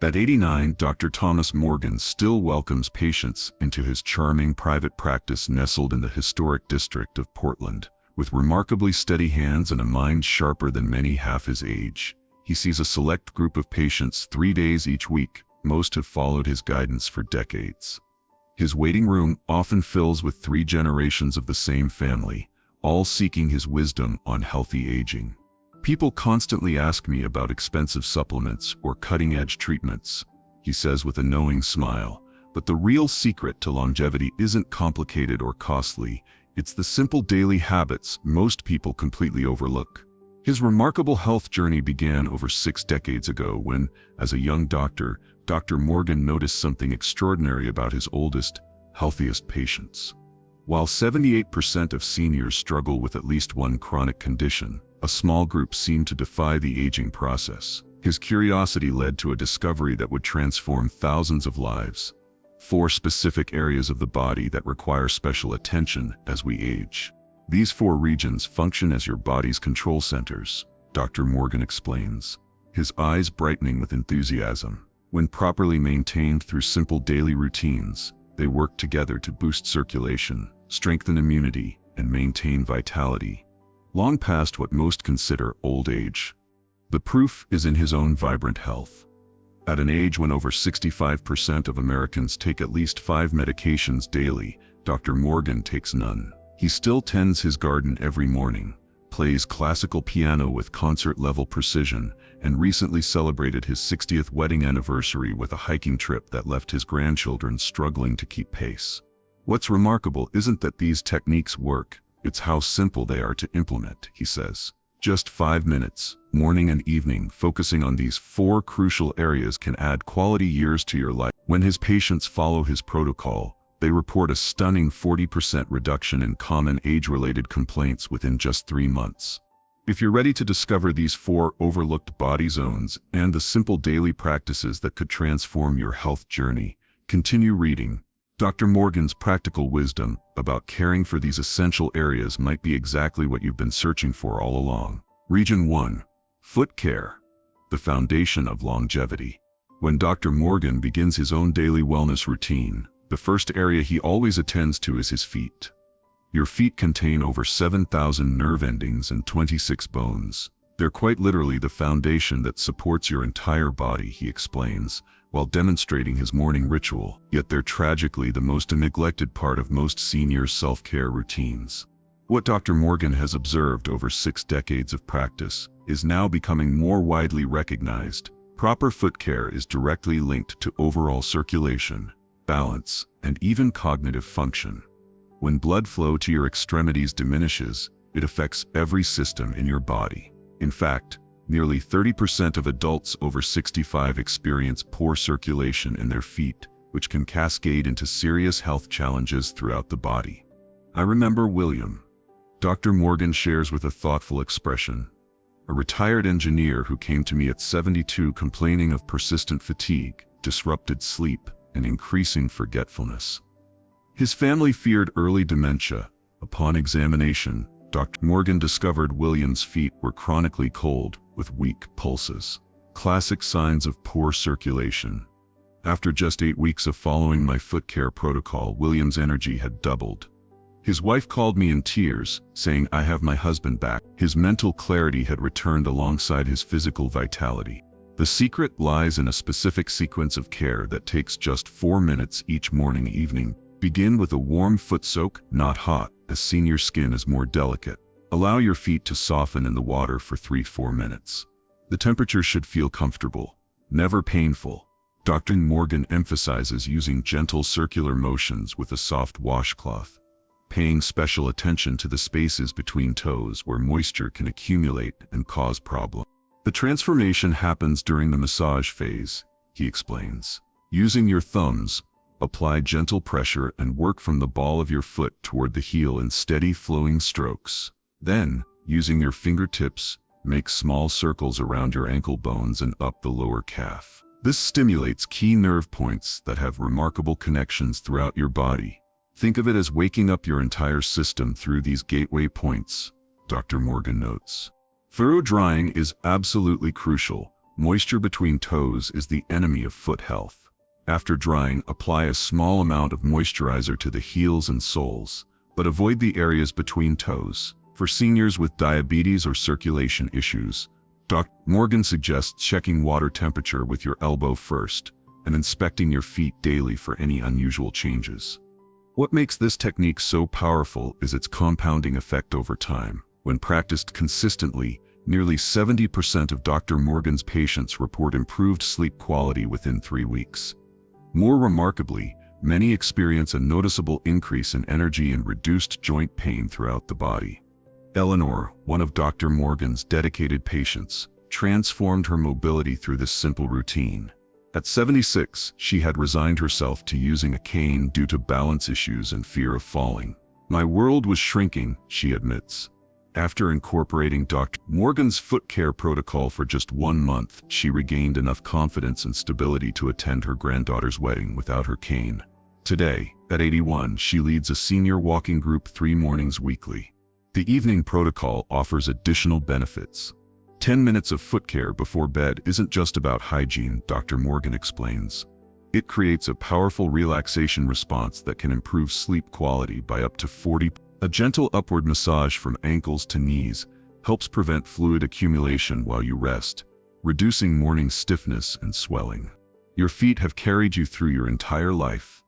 At 89, Dr. Thomas Morgan still welcomes patients into his charming private practice nestled in the historic district of Portland. With remarkably steady hands and a mind sharper than many half his age, he sees a select group of patients 3 days each week. Most have followed his guidance for decades. His waiting room often fills with 3 generations of the same family, all seeking his wisdom on healthy aging. People constantly ask me about expensive supplements or cutting-edge treatments, he says with a knowing smile. But the real secret to longevity isn't complicated or costly. It's the simple daily habits most people completely overlook. His remarkable health journey began over 6 decades ago when, as a young doctor, Dr. Morgan noticed something extraordinary about his oldest, healthiest patients. While 78% of seniors struggle with at least one chronic condition, a small group seemed to defy the aging process. His curiosity led to a discovery that would transform thousands of lives. 4 specific areas of the body that require special attention as we age. These 4 regions function as your body's control centers, Dr. Morgan explains, his eyes brightening with enthusiasm. When properly maintained through simple daily routines, they work together to boost circulation, strengthen immunity, and maintain vitality, long past what most consider old age. The proof is in his own vibrant health. At an age when over 65% of Americans take at least 5 medications daily, Dr. Morgan takes none. He still tends his garden every morning, plays classical piano with concert-level precision, and recently celebrated his 60th wedding anniversary with a hiking trip that left his grandchildren struggling to keep pace. What's remarkable isn't that these techniques work, it's how simple they are to implement, he says. Just 5 minutes, morning and evening, focusing on these 4 crucial areas can add quality years to your life. When his patients follow his protocol, they report a stunning 40% reduction in common age-related complaints within just 3 months. If you're ready to discover these 4 overlooked body zones and the simple daily practices that could transform your health journey, continue reading. Dr. Morgan's practical wisdom about caring for these essential areas might be exactly what you've been searching for all along. Region 1. Foot care, the foundation of longevity. When Dr. Morgan begins his own daily wellness routine, the first area he always attends to is his feet. Your feet contain over 7,000 nerve endings and 26 bones. They're quite literally the foundation that supports your entire body, he explains, while demonstrating his morning ritual. Yet they're tragically the most neglected part of most seniors' self-care routines. What Dr. Morgan has observed over 6 decades of practice is now becoming more widely recognized. Proper foot care is directly linked to overall circulation, balance, and even cognitive function. When blood flow to your extremities diminishes, it affects every system in your body. In fact, nearly 30% of adults over 65 experience poor circulation in their feet, which can cascade into serious health challenges throughout the body. I remember William, Dr. Morgan shares with a thoughtful expression, a retired engineer who came to me at 72 complaining of persistent fatigue, disrupted sleep, and increasing forgetfulness. His family feared early dementia. Upon examination, Dr. Morgan discovered William's feet were chronically cold, with weak pulses. Classic signs of poor circulation. After just 8 weeks of following my foot care protocol, William's energy had doubled. His wife called me in tears, saying, "I have my husband back." His mental clarity had returned alongside his physical vitality. The secret lies in a specific sequence of care that takes just 4 minutes each morning and evening. Begin with a warm foot soak, not hot, as senior skin is more delicate. Allow your feet to soften in the water for 3-4 minutes. The temperature should feel comfortable, never painful. Dr. Morgan emphasizes using gentle circular motions with a soft washcloth, paying special attention to the spaces between toes where moisture can accumulate and cause problems. The transformation happens during the massage phase, he explains. Using your thumbs, apply gentle pressure and work from the ball of your foot toward the heel in steady flowing strokes. Then, using your fingertips, make small circles around your ankle bones and up the lower calf. This stimulates key nerve points that have remarkable connections throughout your body. Think of it as waking up your entire system through these gateway points, Dr. Morgan notes. Thorough drying is absolutely crucial. Moisture between toes is the enemy of foot health. After drying, apply a small amount of moisturizer to the heels and soles, but avoid the areas between toes. For seniors with diabetes or circulation issues, Dr. Morgan suggests checking water temperature with your elbow first and inspecting your feet daily for any unusual changes. What makes this technique so powerful is its compounding effect over time. When practiced consistently, nearly 70% of Dr. Morgan's patients report improved sleep quality within 3 weeks. More remarkably, many experience a noticeable increase in energy and reduced joint pain throughout the body. Eleanor, one of Dr. Morgan's dedicated patients, transformed her mobility through this simple routine. At 76, she had resigned herself to using a cane due to balance issues and fear of falling. "My world was shrinking," she admits. After incorporating Dr. Morgan's foot care protocol for just 1 month, she regained enough confidence and stability to attend her granddaughter's wedding without her cane. Today, at 81, she leads a senior walking group 3 mornings weekly. The evening protocol offers additional benefits. 10 minutes of foot care before bed isn't just about hygiene, Dr. Morgan explains. It creates a powerful relaxation response that can improve sleep quality by up to 40%. A gentle upward massage from ankles to knees helps prevent fluid accumulation while you rest, reducing morning stiffness and swelling. "Your feet have carried you through your entire life,"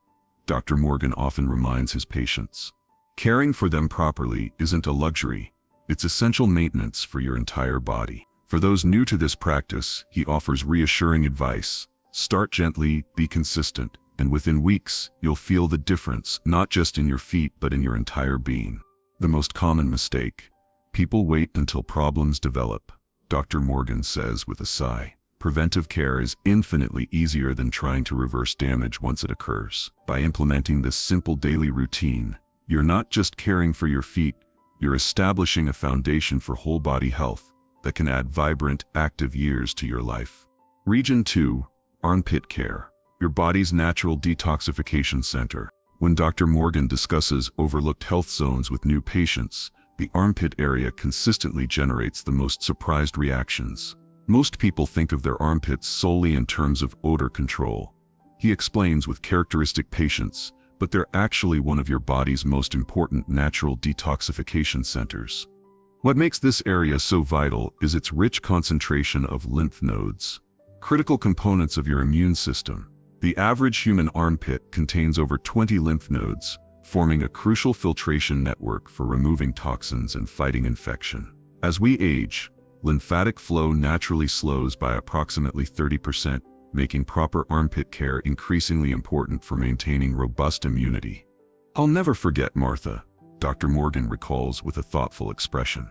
Dr. Morgan often reminds his patients. Caring for them properly isn't a luxury, it's essential maintenance for your entire body. For those new to this practice, he offers reassuring advice. Start gently, be consistent, and within weeks, you'll feel the difference, not just in your feet but in your entire being. The most common mistake: people wait until problems develop, Dr. Morgan says with a sigh. Preventive care is infinitely easier than trying to reverse damage once it occurs. By implementing this simple daily routine, you're not just caring for your feet, you're establishing a foundation for whole body health that can add vibrant, active years to your life. Region 2, Armpit Care, your body's natural detoxification center. When Dr. Morgan discusses overlooked health zones with new patients, the armpit area consistently generates the most surprised reactions. Most people think of their armpits solely in terms of odor control. He explains with characteristic patience, but they're actually one of your body's most important natural detoxification centers. What makes this area so vital is its rich concentration of lymph nodes, critical components of your immune system. The average human armpit contains over 20 lymph nodes, forming a crucial filtration network for removing toxins and fighting infection. As we age, lymphatic flow naturally slows by approximately 30%, making proper armpit care increasingly important for maintaining robust immunity. "I'll never forget Martha," Dr. Morgan recalls with a thoughtful expression.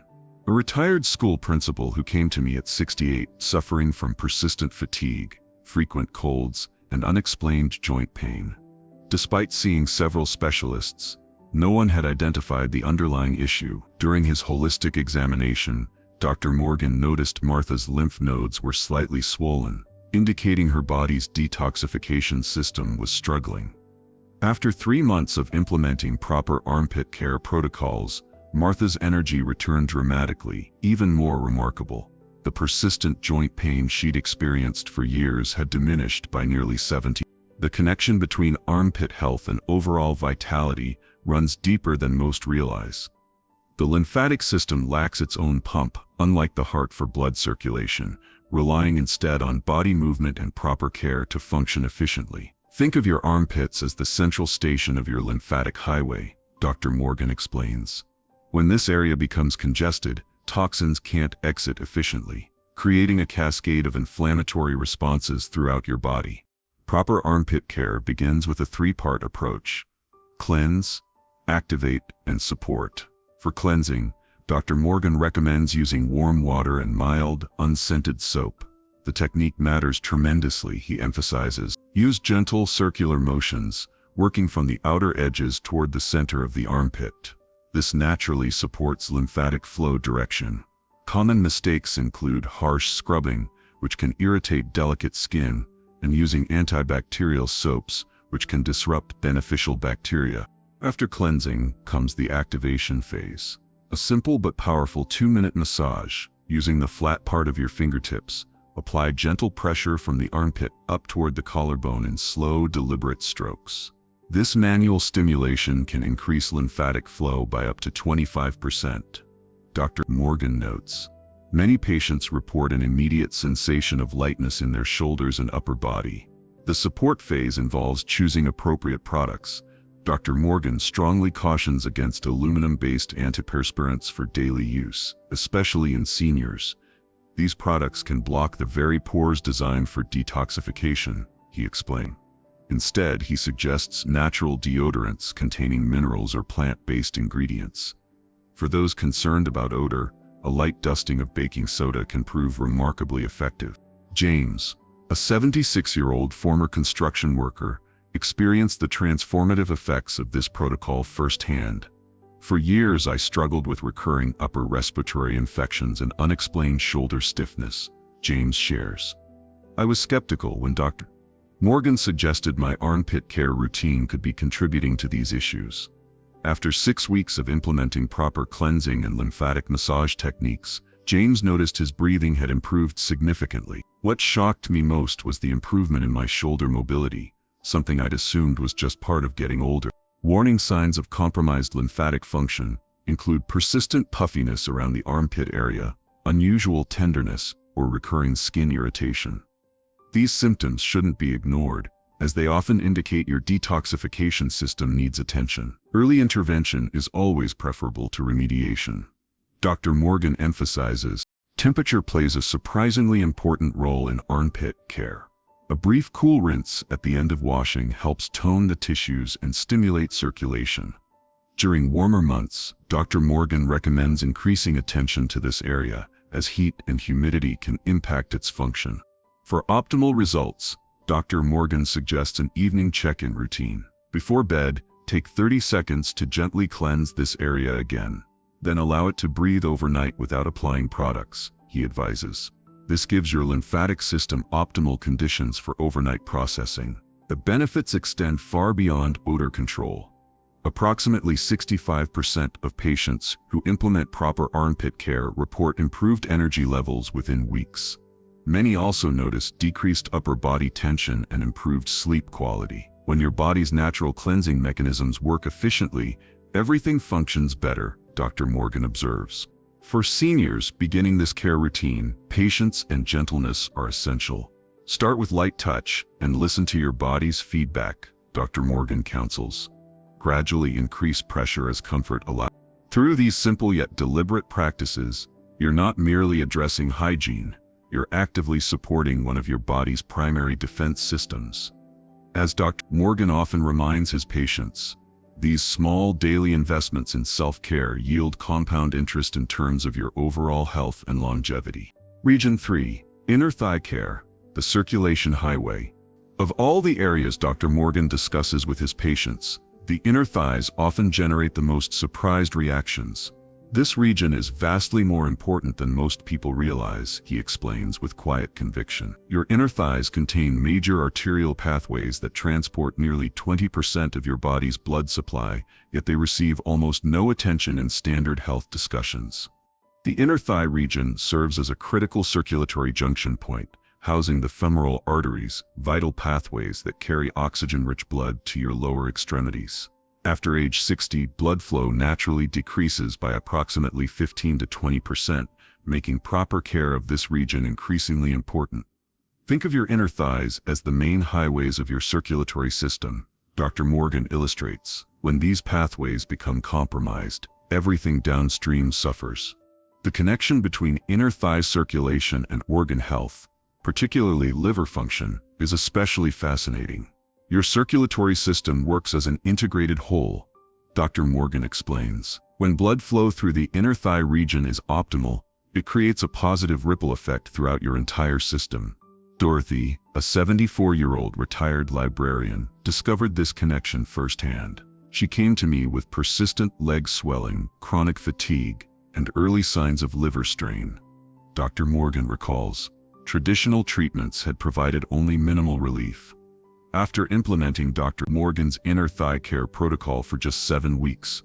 "A retired school principal who came to me at 68, suffering from persistent fatigue, frequent colds, and unexplained joint pain. Despite seeing several specialists, no one had identified the underlying issue. During his holistic examination, Dr. Morgan noticed Martha's lymph nodes were slightly swollen, indicating her body's detoxification system was struggling. After 3 months of implementing proper armpit care protocols, Martha's energy returned dramatically. Even more remarkable, the persistent joint pain she'd experienced for years had diminished by nearly 70%. The connection between armpit health and overall vitality runs deeper than most realize. The lymphatic system lacks its own pump, unlike the heart for blood circulation, relying instead on body movement and proper care to function efficiently. Think of your armpits as the central station of your lymphatic highway, Dr. Morgan explains. When this area becomes congested, toxins can't exit efficiently, creating a cascade of inflammatory responses throughout your body. Proper armpit care begins with a 3-part approach: cleanse, activate, and support. For cleansing, Dr. Morgan recommends using warm water and mild, unscented soap. The technique matters tremendously, he emphasizes. Use gentle circular motions, working from the outer edges toward the center of the armpit. This naturally supports lymphatic flow direction. Common mistakes include harsh scrubbing, which can irritate delicate skin, and using antibacterial soaps, which can disrupt beneficial bacteria. After cleansing comes the activation phase. A simple but powerful 2-minute massage, using the flat part of your fingertips, Apply gentle pressure from the armpit up toward the collarbone in slow, deliberate strokes. This manual stimulation can increase lymphatic flow by up to 25%. Dr. Morgan notes, many patients report an immediate sensation of lightness in their shoulders and upper body. The support phase involves choosing appropriate products. Dr. Morgan strongly cautions against aluminum-based antiperspirants for daily use, especially in seniors. These products can block the very pores designed for detoxification, he explained. Instead, he suggests natural deodorants containing minerals or plant-based ingredients. For those concerned about odor, a light dusting of baking soda can prove remarkably effective. James, a 76-year-old former construction worker, experienced the transformative effects of this protocol firsthand. For years, I struggled with recurring upper respiratory infections and unexplained shoulder stiffness, James shares. I was skeptical when Dr. Morgan suggested my armpit care routine could be contributing to these issues. After 6 weeks of implementing proper cleansing and lymphatic massage techniques, James noticed his breathing had improved significantly. What shocked me most was the improvement in my shoulder mobility, something I'd assumed was just part of getting older. Warning signs of compromised lymphatic function include persistent puffiness around the armpit area, unusual tenderness, or recurring skin irritation. These symptoms shouldn't be ignored, as they often indicate your detoxification system needs attention. Early intervention is always preferable to remediation. Dr. Morgan emphasizes, temperature plays a surprisingly important role in armpit care. A brief cool rinse at the end of washing helps tone the tissues and stimulate circulation. During warmer months, Dr. Morgan recommends increasing attention to this area, as heat and humidity can impact its function. For optimal results, Dr. Morgan suggests an evening check-in routine. Before bed, take 30 seconds to gently cleanse this area again. Then allow it to breathe overnight without applying products, he advises. This gives your lymphatic system optimal conditions for overnight processing. The benefits extend far beyond odor control. Approximately 65% of patients who implement proper armpit care report improved energy levels within weeks. Many also notice decreased upper body tension and improved sleep quality. When your body's natural cleansing mechanisms work efficiently, everything functions better, Dr. Morgan observes. For seniors beginning this care routine, patience and gentleness are essential. Start with light touch and listen to your body's feedback, Dr. Morgan counsels. Gradually increase pressure as comfort allows. Through these simple yet deliberate practices, you're not merely addressing hygiene, you're actively supporting one of your body's primary defense systems. As Dr. Morgan often reminds his patients, these small daily investments in self-care yield compound interest in terms of your overall health and longevity. Region 3. Inner thigh care, the circulation highway. Of all the areas Dr. Morgan discusses with his patients, the inner thighs often generate the most surprised reactions. This region is vastly more important than most people realize, he explains with quiet conviction. Your inner thighs contain major arterial pathways that transport nearly 20% of your body's blood supply, yet they receive almost no attention in standard health discussions. The inner thigh region serves as a critical circulatory junction point, housing the femoral arteries, vital pathways that carry oxygen-rich blood to your lower extremities. After age 60, blood flow naturally decreases by approximately 15 to 20%, making proper care of this region increasingly important. Think of your inner thighs as the main highways of your circulatory system, Dr. Morgan illustrates. When these pathways become compromised, everything downstream suffers. The connection between inner thigh circulation and organ health, particularly liver function, is especially fascinating. Your circulatory system works as an integrated whole, Dr. Morgan explains. When blood flow through the inner thigh region is optimal, it creates a positive ripple effect throughout your entire system. Dorothy, a 74-year-old retired librarian, discovered this connection firsthand. She came to me with persistent leg swelling, chronic fatigue, and early signs of liver strain. Dr. Morgan recalls, traditional treatments had provided only minimal relief. After implementing Dr. Morgan's inner thigh care protocol for just 7 weeks,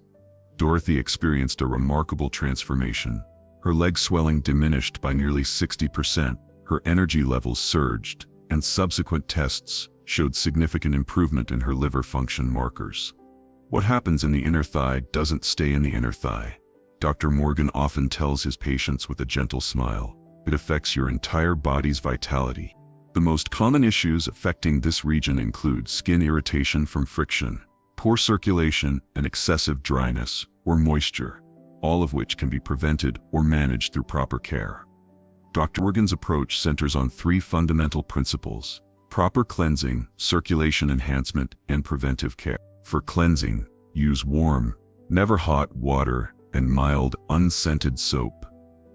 Dorothy experienced a remarkable transformation. Her leg swelling diminished by nearly 60%, her energy levels surged, and subsequent tests showed significant improvement in her liver function markers. What happens in the inner thigh doesn't stay in the inner thigh. Dr. Morgan often tells his patients with a gentle smile, it affects your entire body's vitality. The most common issues affecting this region include skin irritation from friction, poor circulation, and excessive dryness or moisture, all of which can be prevented or managed through proper care. Dr. Morgan's approach centers on three fundamental principles: proper cleansing, circulation enhancement, and preventive care. For cleansing, use warm, never hot water and mild, unscented soap.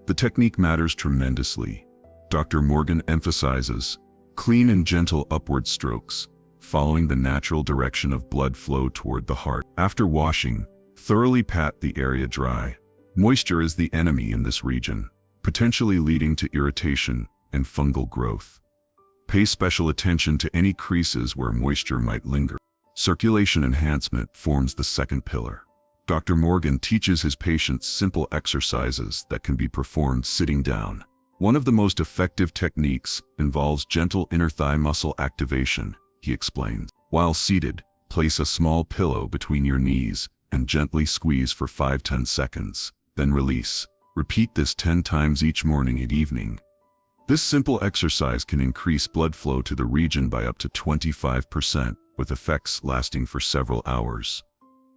The technique matters tremendously. Dr. Morgan emphasizes clean and gentle upward strokes, following the natural direction of blood flow toward the heart. After washing, thoroughly pat the area dry. Moisture is the enemy in this region, potentially leading to irritation and fungal growth. Pay special attention to any creases where moisture might linger. Circulation enhancement forms the second pillar. Dr. Morgan teaches his patients simple exercises that can be performed sitting down. One of the most effective techniques involves gentle inner thigh muscle activation, he explains. While seated, place a small pillow between your knees and gently squeeze for 5–10 seconds, then release. Repeat this 10 times each morning and evening. This simple exercise can increase blood flow to the region by up to 25%, with effects lasting for several hours.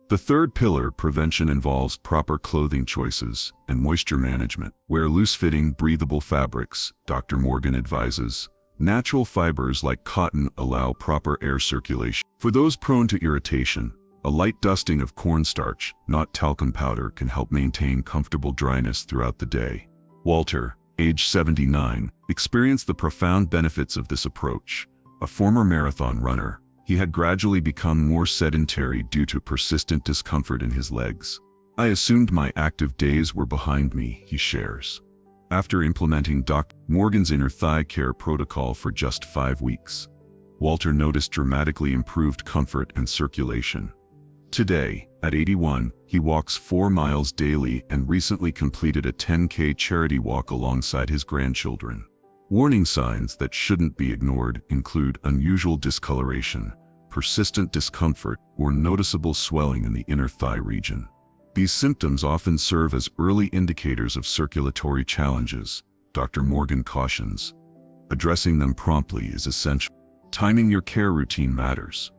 The third pillar, prevention, involves proper clothing choices and moisture management. Wear loose-fitting, breathable fabrics, Dr. Morgan advises. Natural fibers like cotton allow proper air circulation. For those prone to irritation, a light dusting of cornstarch, not talcum powder, can help maintain comfortable dryness throughout the day. Walter, age 79, experienced the profound benefits of this approach. A former marathon runner, he had gradually become more sedentary due to persistent discomfort in his legs. I assumed my active days were behind me, he shares. After implementing Dr. Morgan's inner thigh care protocol for just 5 weeks, Walter noticed dramatically improved comfort and circulation. Today, at 81, he walks 4 miles daily and recently completed a 10K charity walk alongside his grandchildren. Warning signs that shouldn't be ignored include unusual discoloration, persistent discomfort, or noticeable swelling in the inner thigh region. These symptoms often serve as early indicators of circulatory challenges, Dr. Morgan cautions. Addressing them promptly is essential. Timing your care routine matters.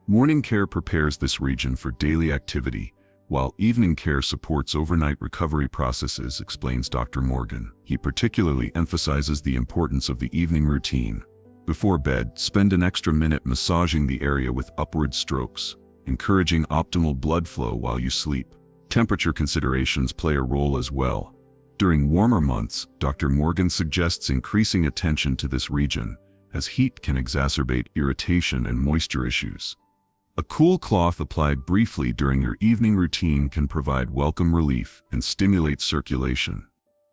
Morning care prepares this region for daily activity, while evening care supports overnight recovery processes, explains Dr. Morgan. He particularly emphasizes the importance of the evening routine. Before bed, spend an extra minute massaging the area with upward strokes, encouraging optimal blood flow while you sleep. Temperature considerations play a role as well. During warmer months, Dr. Morgan suggests increasing attention to this region, as heat can exacerbate irritation and moisture issues. A cool cloth applied briefly during your evening routine can provide welcome relief and stimulate circulation.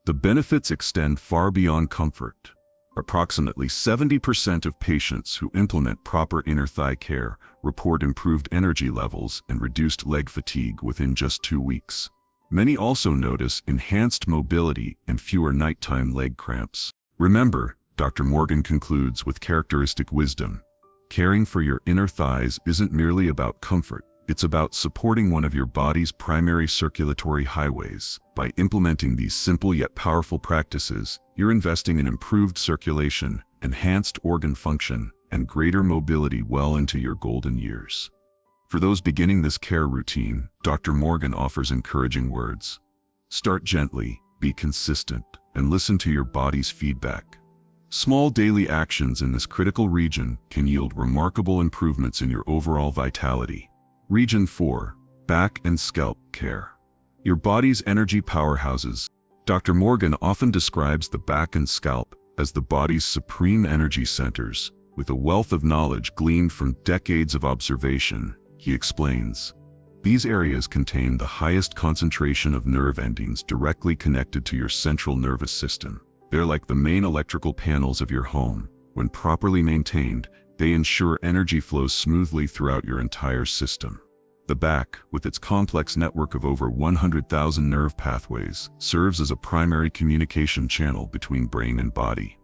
The benefits extend far beyond comfort. Approximately 70% of patients who implement proper inner thigh care report improved energy levels and reduced leg fatigue within just 2 weeks. Many also notice enhanced mobility and fewer nighttime leg cramps. Remember, Dr. Morgan concludes with characteristic wisdom. Caring for your inner thighs isn't merely about comfort, it's about supporting one of your body's primary circulatory highways. By implementing these simple yet powerful practices, you're investing in improved circulation, enhanced organ function, and greater mobility well into your golden years. For those beginning this care routine, Dr. Morgan offers encouraging words. Start gently, be consistent, and listen to your body's feedback. Small daily actions in this critical region can yield remarkable improvements in your overall vitality. Region 4. Back and Scalp Care. Your body's energy powerhouses. Dr. Morgan often describes the back and scalp as the body's supreme energy centers. With a wealth of knowledge gleaned from decades of observation, he explains, these areas contain the highest concentration of nerve endings directly connected to your central nervous system. They're like the main electrical panels of your home. When properly maintained, they ensure energy flows smoothly throughout your entire system. The back, with its complex network of over 100,000 nerve pathways, serves as a primary communication channel between brain and body.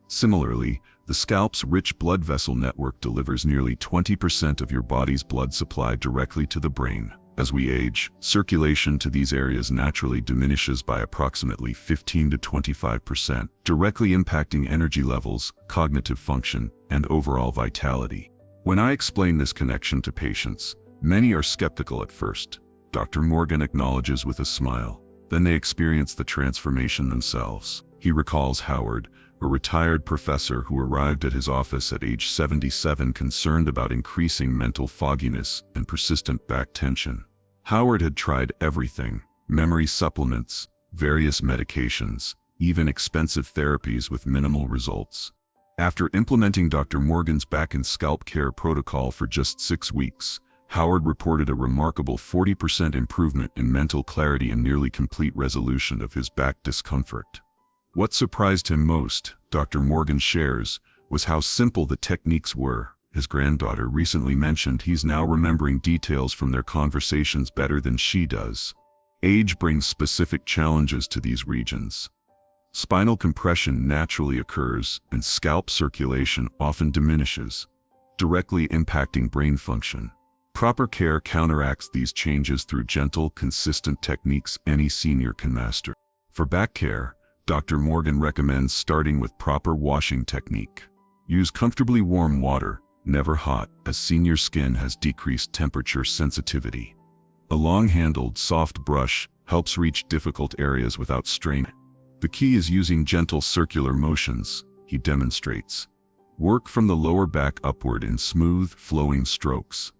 Similarly, the scalp's rich blood vessel network delivers nearly 20% of your body's blood supply directly to the brain. As we age, circulation to these areas naturally diminishes by approximately 15 to 25%, directly impacting energy levels, cognitive function, and overall vitality. When I explain this connection to patients, many are skeptical at first. Dr. Morgan acknowledges with a smile. Then they experience the transformation themselves. He recalls Howard, a retired professor who arrived at his office at age 77 concerned about increasing mental fogginess and persistent back tension. Howard had tried everything: memory supplements, various medications, even expensive therapies with minimal results. After implementing Dr. Morgan's back and scalp care protocol for just 6 weeks, Howard reported a remarkable 40% improvement in mental clarity and nearly complete resolution of his back discomfort. What surprised him most, Dr. Morgan shares, was how simple the techniques were. His granddaughter recently mentioned he's now remembering details from their conversations better than she does. Age brings specific challenges to these regions. Spinal compression naturally occurs, and scalp circulation often diminishes, directly impacting brain function. Proper care counteracts these changes through gentle, consistent techniques any senior can master. For back care, Dr. Morgan recommends starting with proper washing technique. Use comfortably warm water, never hot, as senior skin has decreased temperature sensitivity. A long-handled, soft brush helps reach difficult areas without strain. The key is using gentle circular motions, he demonstrates. Work from the lower back upward in smooth, flowing strokes.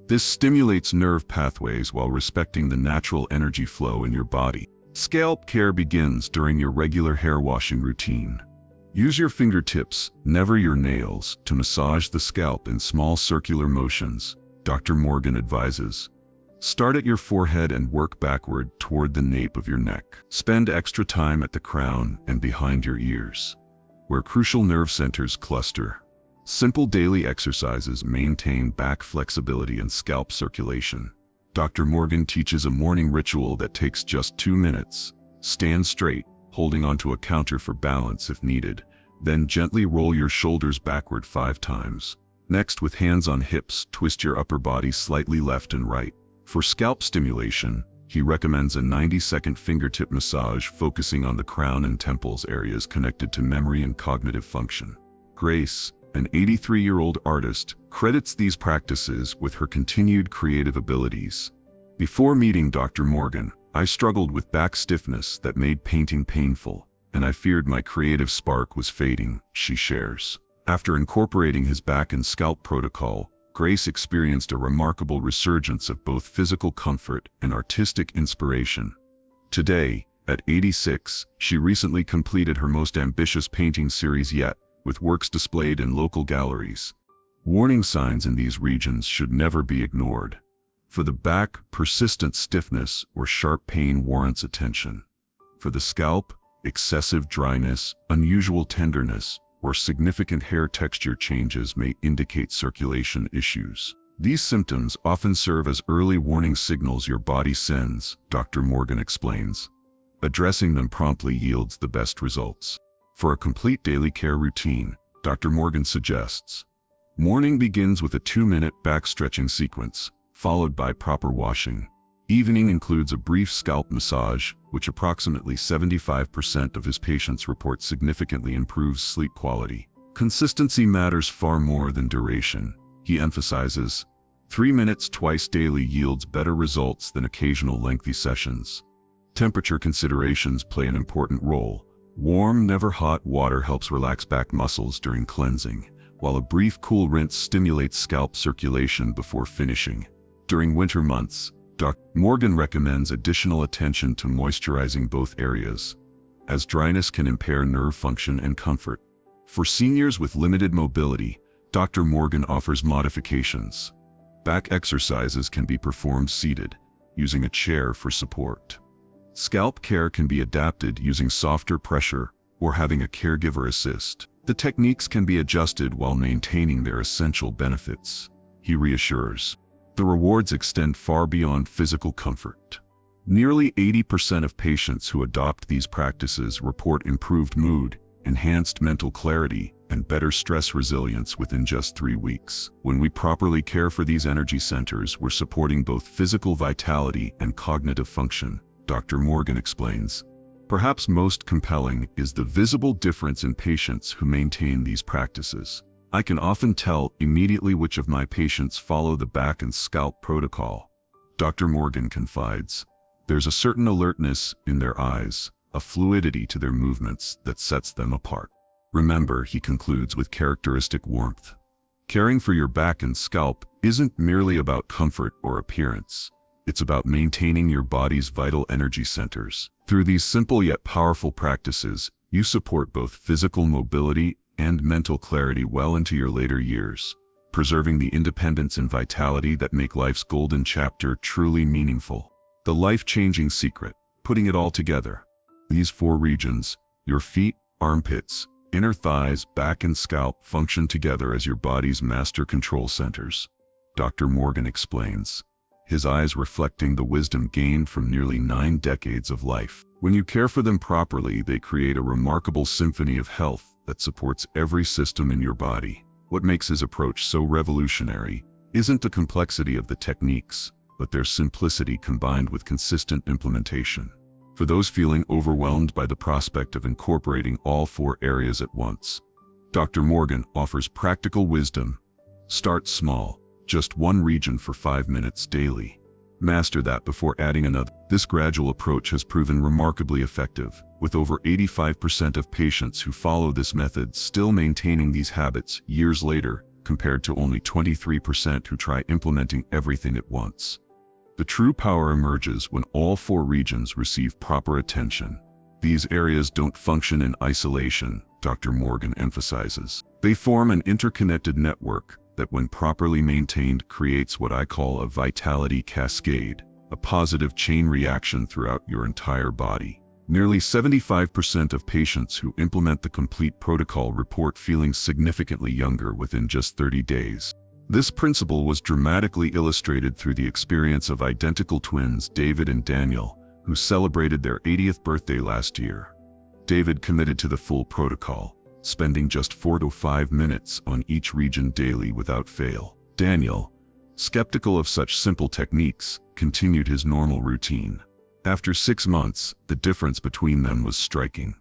This stimulates nerve pathways while respecting the natural energy flow in your body. Scalp care begins during your regular hair washing routine. Use your fingertips, never your nails, to massage the scalp in small circular motions, Dr. Morgan advises. Start at your forehead and work backward toward the nape of your neck. Spend extra time at the crown and behind your ears, where crucial nerve centers cluster. Simple daily exercises maintain back flexibility and scalp circulation. Dr. Morgan teaches a morning ritual that takes just 2 minutes. Stand straight, holding onto a counter for balance if needed. Then gently roll your shoulders backward 5 times. Next, with hands on hips, twist your upper body slightly left and right. For scalp stimulation, he recommends a 90-second fingertip massage focusing on the crown and temples areas connected to memory and cognitive function. Grace, an 83-year-old artist, credits these practices with her continued creative abilities. Before meeting Dr. Morgan, I struggled with back stiffness that made painting painful, and I feared my creative spark was fading, she shares. After incorporating his back and scalp protocol, Grace experienced a remarkable resurgence of both physical comfort and artistic inspiration. Today, at 86, she recently completed her most ambitious painting series yet, with works displayed in local galleries. Warning signs in these regions should never be ignored. For the back, persistent stiffness or sharp pain warrants attention. For the scalp, excessive dryness, unusual tenderness, or significant hair texture changes may indicate circulation issues. These symptoms often serve as early warning signals your body sends, Dr. Morgan explains. Addressing them promptly yields the best results. For a complete daily care routine, Dr. Morgan suggests: morning begins with a 2-minute back stretching sequence, followed by proper washing. Evening includes a brief scalp massage, which approximately 75% of his patients report significantly improves sleep quality. Consistency matters far more than duration, he emphasizes. 3 minutes twice daily yields better results than occasional lengthy sessions. Temperature considerations play an important role. Warm, never hot water helps relax back muscles during cleansing, while a brief cool rinse stimulates scalp circulation before finishing. During winter months, Dr. Morgan recommends additional attention to moisturizing both areas, as dryness can impair nerve function and comfort. For seniors with limited mobility, Dr. Morgan offers modifications. Back exercises can be performed seated, using a chair for support. Scalp care can be adapted using softer pressure or having a caregiver assist. The techniques can be adjusted while maintaining their essential benefits, he reassures. The rewards extend far beyond physical comfort. Nearly 80% of patients who adopt these practices report improved mood, enhanced mental clarity, and better stress resilience within just 3 weeks. When we properly care for these energy centers, we're supporting both physical vitality and cognitive function, Dr. Morgan explains. Perhaps most compelling is the visible difference in patients who maintain these practices. I can often tell immediately which of my patients follow the back and scalp protocol. Dr. Morgan confides. There's a certain alertness in their eyes, a fluidity to their movements that sets them apart. Remember, he concludes with characteristic warmth, caring for your back and scalp isn't merely about comfort or appearance. It's about maintaining your body's vital energy centers. Through these simple yet powerful practices, you support both physical mobility and mental clarity well into your later years, preserving the independence and vitality that make life's golden chapter truly meaningful. The life-changing secret, putting it all together. These 4 regions, your feet, armpits, inner thighs, back and scalp, function together as your body's master control centers. Dr. Morgan explains, his eyes reflecting the wisdom gained from nearly 9 decades of life. When you care for them properly, they create a remarkable symphony of health that supports every system in your body. What makes his approach so revolutionary isn't the complexity of the techniques, but their simplicity combined with consistent implementation. For those feeling overwhelmed by the prospect of incorporating all 4 areas at once, Dr. Morgan offers practical wisdom. Start small, just 1 region for 5 minutes daily. Master that before adding another. This gradual approach has proven remarkably effective, with over 85% of patients who follow this method still maintaining these habits years later, compared to only 23% who try implementing everything at once. The true power emerges when all 4 regions receive proper attention. These areas don't function in isolation, Dr. Morgan emphasizes. They form an interconnected network that, when properly maintained, creates what I call a vitality cascade, a positive chain reaction throughout your entire body. Nearly 75% of patients who implement the complete protocol report feeling significantly younger within just 30 days. This principle was dramatically illustrated through the experience of identical twins David and Daniel, who celebrated their 80th birthday last year. David committed to the full protocol, spending just 4 to 5 minutes on each region daily without fail. Daniel, skeptical of such simple techniques, continued his normal routine. After 6 months, the difference between them was striking.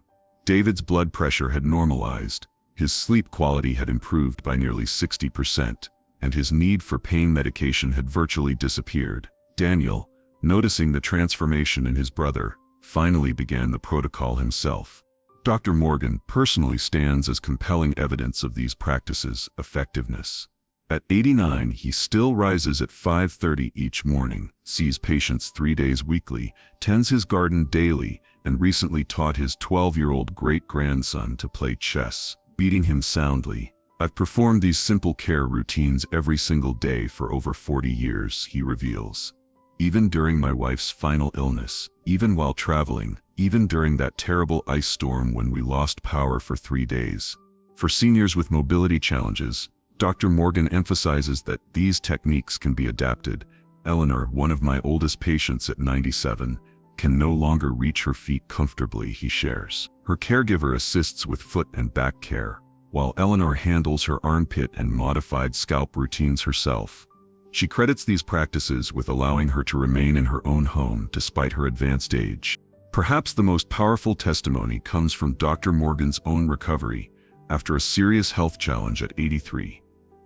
David's blood pressure had normalized, his sleep quality had improved by nearly 60%, and his need for pain medication had virtually disappeared. Daniel, noticing the transformation in his brother, finally began the protocol himself. Dr. Morgan personally stands as compelling evidence of these practices' effectiveness. At 89, he still rises at 5:30 each morning, sees patients 3 days weekly, tends his garden daily, and recently taught his 12-year-old great-grandson to play chess, beating him soundly. I've performed these simple care routines every single day for over 40 years, he reveals. Even during my wife's final illness, even while traveling, even during that terrible ice storm when we lost power for 3 days. For seniors with mobility challenges, Dr. Morgan emphasizes that these techniques can be adapted. Eleanor, one of my oldest patients at 97, can no longer reach her feet comfortably, he shares. Her caregiver assists with foot and back care, while Eleanor handles her armpit and modified scalp routines herself. She credits these practices with allowing her to remain in her own home despite her advanced age. Perhaps the most powerful testimony comes from Dr. Morgan's own recovery after a serious health challenge at 83.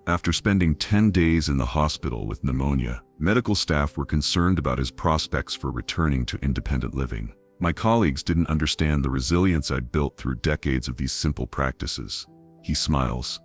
After spending 10 days in the hospital with pneumonia, medical staff were concerned about his prospects for returning to independent living. My colleagues didn't understand the resilience I'd built through decades of these simple practices. He smiles.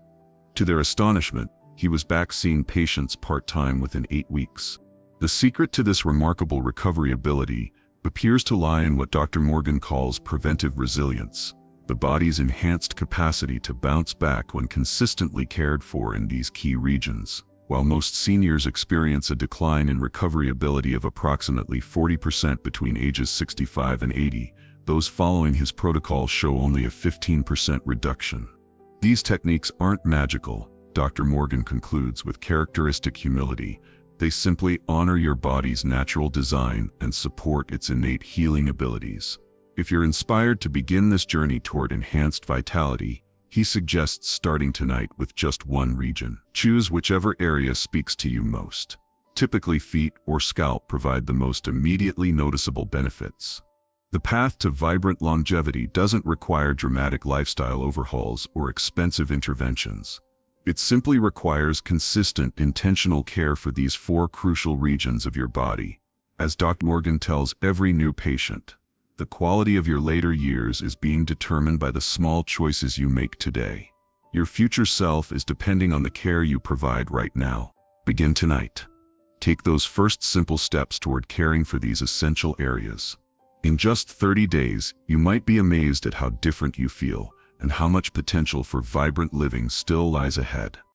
To their astonishment, he was back seeing patients part-time within 8 weeks. The secret to this remarkable recovery ability appears to lie in what Dr. Morgan calls preventive resilience, the body's enhanced capacity to bounce back when consistently cared for in these key regions. While most seniors experience a decline in recovery ability of approximately 40% between ages 65 and 80, those following his protocol show only a 15% reduction. These techniques aren't magical, Dr. Morgan concludes with characteristic humility. They simply honor your body's natural design and support its innate healing abilities. If you're inspired to begin this journey toward enhanced vitality, he suggests starting tonight with just one region. Choose whichever area speaks to you most. Typically, feet or scalp provide the most immediately noticeable benefits. The path to vibrant longevity doesn't require dramatic lifestyle overhauls or expensive interventions. It simply requires consistent, intentional care for these four crucial regions of your body. As Dr. Morgan tells every new patient, the quality of your later years is being determined by the small choices you make today. Your future self is depending on the care you provide right now. Begin tonight. Take those first simple steps toward caring for these essential areas. In just 30 days, you might be amazed at how different you feel and how much potential for vibrant living still lies ahead.